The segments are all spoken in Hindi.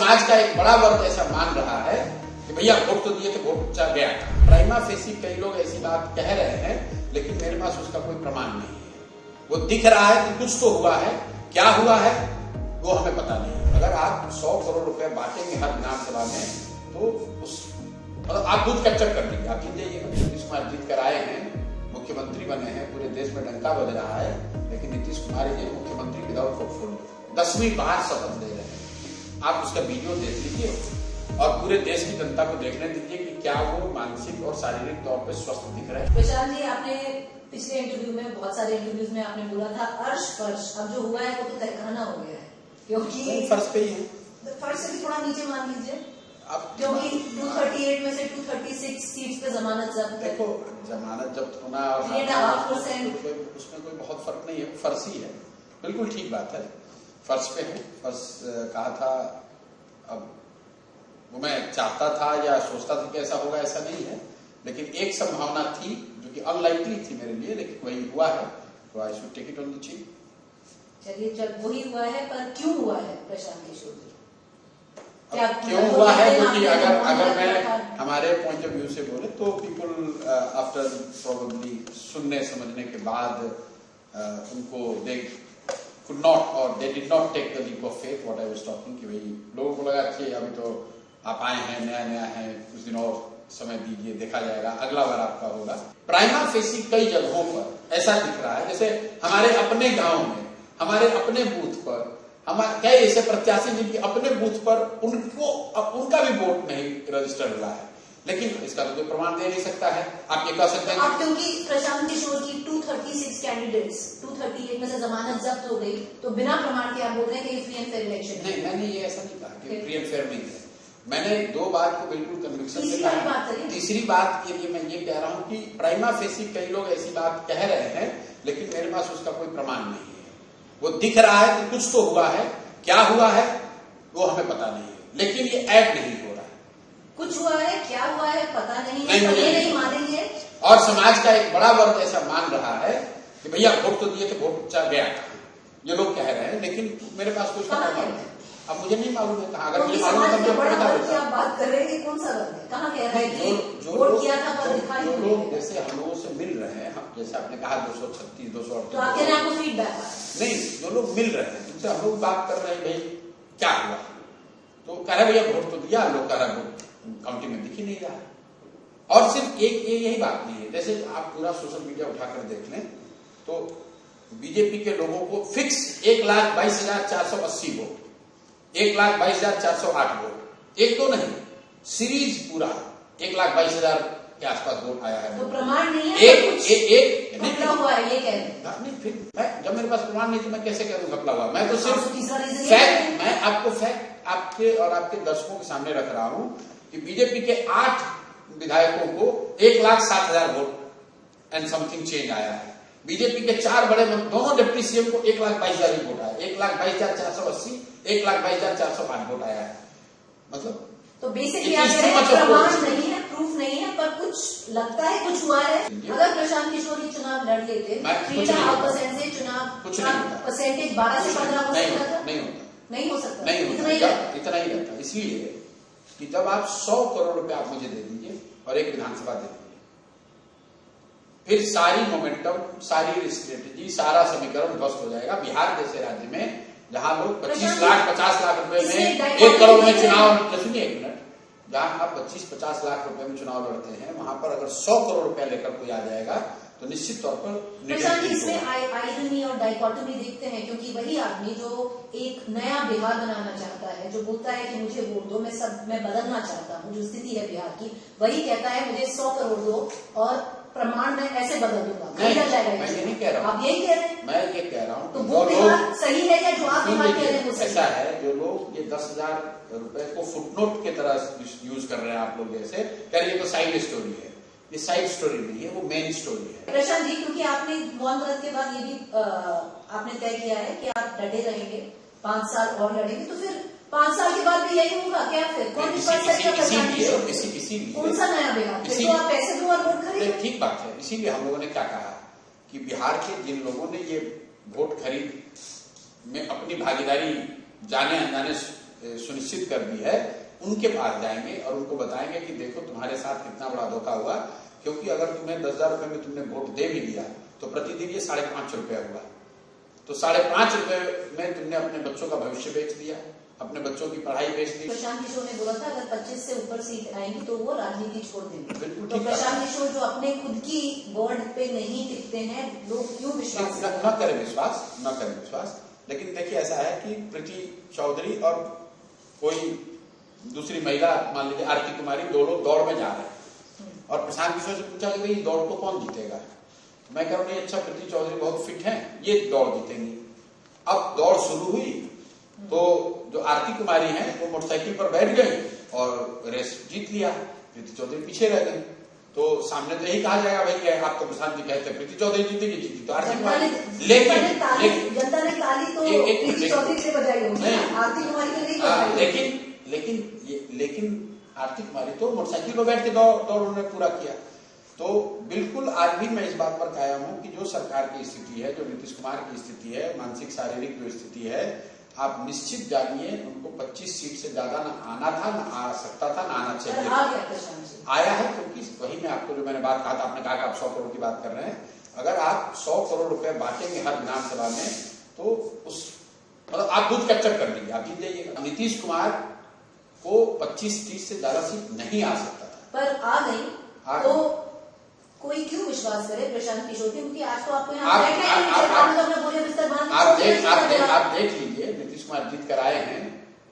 समाज का एक बड़ा वर्ग ऐसा मान रहा है कि भैया वोट तो दिए थे, वोट जा गया। प्राइमा फेसी कई लोग ऐसी बात कह रहे हैं, लेकिन मेरे पास उसका कोई प्रमाण नहीं है। वो दिख रहा है कि कुछ तो हुआ है, क्या हुआ है वो हमें पता नहीं। अगर आप 100 करोड़ रुपए बांटेंगे हर विधानसभा में, तो उस मतलब आप दूध कैप्चर कर लीजिए। आप जीत जाइएगा। नीतीश कुमार जीत कर आए हैं, मुख्यमंत्री बने हैं, पूरे देश में डंका बज रहा है, लेकिन नीतीश कुमार जी मुख्यमंत्री विदाउट पोर्टफोलियो 10वीं बार शपथ ले रहे हैं। आप उसका वीडियो देख लीजिए और पूरे देश की जनता को देखने दीजिए कि क्या वो मानसिक और शारीरिक तौर पर स्वस्थ दिख रहे हैं। प्रशांत जी, आपने पिछले इंटरव्यू में, बहुत सारे इंटरव्यूज में आपने बोला था अर्श फर्श, अब जो हुआ है वो तो तहखाना हो गया है, क्योंकि फर्श पे ही है। फर्श से भी थोड़ा नीचे मान लीजिए, अब क्योंकि 238 में से 236 सीट्स पे जमानत जब्त है। देखो, जमानत जब्त होना और 3.5% उसमें कोई बहुत फर्क नहीं है। फर्श ही है, बिल्कुल ठीक बात है। फर्श पे है। फर्श कहा था, अब वो मैं चाहता था या सोचता था कि ऐसा होगा, ऐसा नहीं है, लेकिन एक संभावना थी जो कि अनलाइकली थी मेरे लिए, लेकिन वही हुआ है, तो I should take it on the chin. चलिए, जब वही हुआ है, पर क्यों हुआ है प्रशांत किशोर जी? क्यों हुआ है? क्योंकि अगर मैं हमारे पॉइंट ऑफ व्यू से बोले तो पीपल आफ्टर प्रोबेबली सुनने समझने के बाद उनको दे कुड नॉट और they did not take the leap of faith what I was talking, कि भाई लोगों को लगा कि अभी तो आप आए हैं, नया है, कुछ दिन और समय दीजिए, देखा जाएगा, अगला बार आपका होगा। प्राइमा फेसी कई जगहों पर ऐसा दिख रहा है, जैसे हमारे अपने गांव में, हमारे अपने बूथ पर हमारे कई ऐसे प्रत्याशी जिनके अपने बूथ पर उनका भी वोट नहीं रजिस्टर हुआ है, लेकिन इसका तो कोई प्रमाण दे नहीं सकता है। आप ये कह सकते हैं अब क्योंकि प्रशांत किशोर की 236 कैंडिडेट्स 238 में से जमानत जब्त हो गई, तो बिना प्रमाण के आप बोल रहे हैं कि फ्री एंड फेयर इलेक्शन है? नहीं, मैंने ये ऐसा नहीं कहा कि फ्री एंड फेयर नहीं है। मैंने 2 बात को बिल्कुल कन्विक्शन से कहा। तीसरी बात के लिए मैं ये कह रहा हूँ कि प्राइमा फेसी कई लोग ऐसी बात कह रहे हैं, लेकिन मेरे पास उसका कोई प्रमाण नहीं है। वो दिख रहा है कि कुछ तो हुआ है, क्या हुआ है वो हमें पता नहीं है, लेकिन ये ऐड नहीं हो रहा है। कुछ हुआ है, क्या हुआ है पता नहीं है, ये नहीं मानेंगे। और समाज का एक बड़ा वर्ग ऐसा मान रहा है कि भैया वोट तो दिए थे, वोट जा गया, ये लोग कह रहे हैं, लेकिन मेरे पास कुछ पता नहीं है। अब मुझे नहीं मालूम है कहाँ। अगर मुझे मालूम है तो मैं बता देता। आप बात कर रहे हैं कि कौन सा वर्ग है, कहाँ कह रहा है कि वोट किया था पर दिखाई जो लोग जैसे हम लोगों से मिल रहे हैं, जैसे आपने कहा 236 238, तो आप कह रहे हैं आपको फीडबैक नहीं, जो लोग मिल रहे हैं जिनसे हम लोग बात कर रहे हैं, भाई क्या हुआ, तो कह रहे भैया वोट तो दिया, लोग कह रहे वोट काउंटिंग में दिख ही नहीं रहा। और सिर्फ एक यही बात नहीं है, जैसे आप पूरा सोशल मीडिया उठाकर देख लें तो बीजेपी के लोगों को फिक्स 1,22,480 वोट, 1,22,408 वोट, एक तो नहीं, सीरीज पूरा 1,22,000 के आसपास वोट आया है। तो प्रमाण नहीं है, एक घपला हुआ है ये कह रहे हैं। नहीं, फिर जब मेरे पास प्रमाण नहीं तो मैं कैसे कह दूं घपला हुआ? मैं तो सिर्फ तीसरा फैक्ट, मैं आपको फैक्ट आपके और आपके दर्शकों के सामने रख रहा हूं कि बीजेपी के 8 विधायकों को 1,07,000 वोट एंड समथिंग चेंज आया है। बीजेपी के 4 बड़े दोनों डिप्टी सीएम को 1,22,000 वोट आया, 1,22,480, 1,22,408 वोट आया है। मतलब तो बेसिकली आप कह रहे हैं प्रमाण नहीं है, प्रूफ नहीं है, पर कुछ लगता है कुछ हुआ है। अगर प्रशांत किशोर ही चुनाव लड़ लेते 3.5% से चुनाव परसेंटेज 12 से 15 हो सकता था? नहीं हो सकता, नहीं इतना ही रहता। इसलिए कि जब आप 100 करोड़ रुपए आप मुझे दे दीजिए और एक विधानसभा दे दीजिए, फिर सारी मोमेंटम, सारी स्ट्रेटेजी, सारा समीकरण ध्वस्त हो जाएगा। बिहार जैसे राज्य में जहां लोग 25 लाख 50 लाख रुपए में 1 करोड़ में चुनाव, सुनिए एक मिनट, जहां आप 25-50 लाख रुपए में चुनाव लड़ते हैं, वहां पर अगर 100 करोड़ रुपया लेकर कोई आ जाएगा तो निश्चित तौर पर इसमें आइरनी और डाइकोटमी देखते हैं, क्योंकि वही आदमी जो एक नया बिहार बनाना चाहता है, जो बोलता है कि मुझे वोट दो, मैं बदलना चाहता हूँ, जो स्थिति है बिहार की, वही कहता है मुझे 100 करोड़ दो और प्रमाण मैं ऐसे बदल दूंगा। मैं ये नहीं कह रहा हूँ, आप यही कह रहे हैं। मैं ये कह रहा हूँ तो वो बिहार सही है या जो आप बिहार कह रहे हैं वो सही ऐसा है? जो लोग ये 10,000 रुपए को फुटनोट की तरह यूज कर रहे हैं, आप लोग जैसे कह रहे हैं तो साइड स्टोरी है, ये साइड स्टोरी नहीं है, वो मेन स्टोरी है। प्रशांत जी, क्योंकि आपने मौन व्रत के बाद ये भी आपने तय किया है कि आप डटे रहेंगे, 5 साल और लड़ेंगे, तो फिर 5 साल के बाद भी यही होगा क्या? फिर कौन कौन सा नया बिहार? फिर तो आप पैसे दो और वोट खरीदो। ठीक बात है। इसीलिए हम लोगों ने क्या कहा कि बिहार के जिन लोगों ने ये वोट खरीद में अपनी भागीदारी जाने अनजाने सुनिश्चित कर दी है, उनके पास जाएंगे और उनको बताएंगे कि देखो तुम्हारे साथ कितना बड़ा धोखा हुआ, क्योंकि अगर तुम्हें 10,000 रुपए में तुमने वोट दे भी दिया तो प्रतिदिन ये 5.5 रुपया हुआ, तो 5.5 रुपए में तुमने अपने बच्चों का भविष्य बेच दिया, अपने बच्चों की पढ़ाई बेच दी। प्रशांत किशोर ने बोला था अगर 25 से ऊपर सीट आएंगी तो वो राजनीति छोड़ देंगे। बिल्कुल तो प्रशांत किशोर जो अपने खुद की बोर्ड पे नहीं टिकते हैं, लोग क्यों विश्वास न करें विश्वास। लेकिन देखिए ऐसा है कि प्रीति चौधरी और कोई दूसरी महिला, मान लीजिए आरती कुमारी, दो लोग दौड़ में जा रहे हैं और प्रशांत किशोर से पूछा कि भाई दौड़ को कौन जीतेगा, तो मैं कह रहा हूँ अच्छा प्रीति चौधरी बहुत फिट है, ये दौड़ जीतेंगी। अब दौड़ शुरू हुई तो जो आरती कुमारी हैं वो मोटरसाइकिल पर बैठ गई और रेस जीत लिया, प्रीति चौधरी पीछे रह गई। तो सामने तो यही कहा जाएगा भाई आप तो प्रशांत जी कहते हैं प्रीति चौधरी जीती तो आरती कुमारी, लेकिन जनता ने ताली तो प्रीति चौधरी से बजाई होगी, आरती कुमारी ने नहीं बजाई। लेकिन आरती कुमारी तो मोटरसाइकिल पर बैठ के दौड़ उन्होंने पूरा किया। तो बिल्कुल आज भी मैं इस बात पर कायम हूं कि जो सरकार की स्थिति है, जो नीतीश कुमार की स्थिति है, मानसिक शारीरिक जो स्थिति है, आप निश्चित जानिए उनको 25 सीट से ज्यादा ना आना था, ना आ सकता था, ना आना चाहिए। आया है क्योंकि वही मैं आपको जो मैंने बात कहा था, आपने कहा कि आप 100 करोड़ की बात कर रहे हैं, अगर आप 100 करोड़ रुपए बांटेंगे हर विधानसभा में तो उस मतलब आप दूध कैप्चर कर लीजिए, आप जीत जाइएगा। नीतीश कुमार को 25-30 से ज्यादा सीट नहीं आ सकता था, पर आ गई। तो कोई क्यों विश्वास करे प्रशांत किशोर की, क्योंकि आज तो आपको यहाँ आप देख लीजिए नीतीश कुमार जीत कर आए हैं,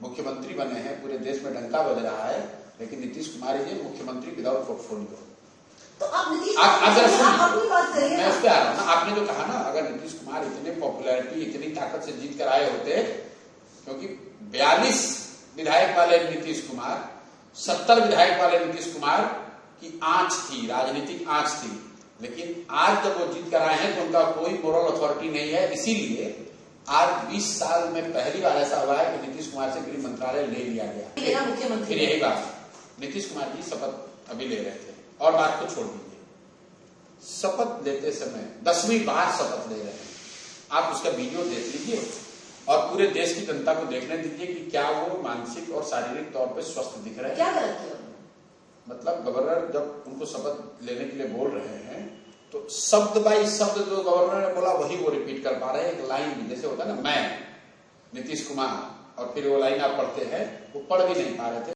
मुख्यमंत्री बने हैं, पूरे देश में डंका बज रहा है, लेकिन नीतीश कुमार जी मुख्यमंत्री विदाउट पोर्टफोलियो। तो आप अपनी बात करिए। मैं उस पर आ रहा हूँ ना, आपने जो कहा ना, अगर नीतीश कुमार इतने पॉपुलैरिटी, इतनी ताकत से जीत कर आए होते, क्योंकि 42 विधायक वाले नीतीश कुमार, 70 विधायक वाले नीतीश कुमार की आंच थी, राजनीतिक आंच थी, लेकिन आज जब वो जीत कर आए हैं तो उनका कोई मोरल अथॉरिटी नहीं है। इसीलिए आज 20 साल में पहली बार ऐसा हुआ है कि नीतीश कुमार से गृह मंत्रालय ले लिया गया। फिर यही बात, नीतीश कुमार जी शपथ अभी ले रहे थे और बात को छोड़ दीजिए, शपथ लेते समय 10वीं बार शपथ ले रहे हैं, आप उसका वीडियो देख लीजिए और पूरे देश की जनता को देखने दीजिए कि क्या वो मानसिक और शारीरिक तौर पर स्वस्थ दिख रहे हैं। क्या गलत किया? मतलब गवर्नर जब उनको शपथ लेने के लिए बोल रहे हैं तो शब्द बाई शब्द जो गवर्नर ने बोला वही वो रिपीट कर पा रहे हैं। एक लाइन भी जैसे होता है ना, मैं नीतीश कुमार, और फिर वो लाइन आप पढ़ते हैं, वो पढ़ भी नहीं पा रहे थे।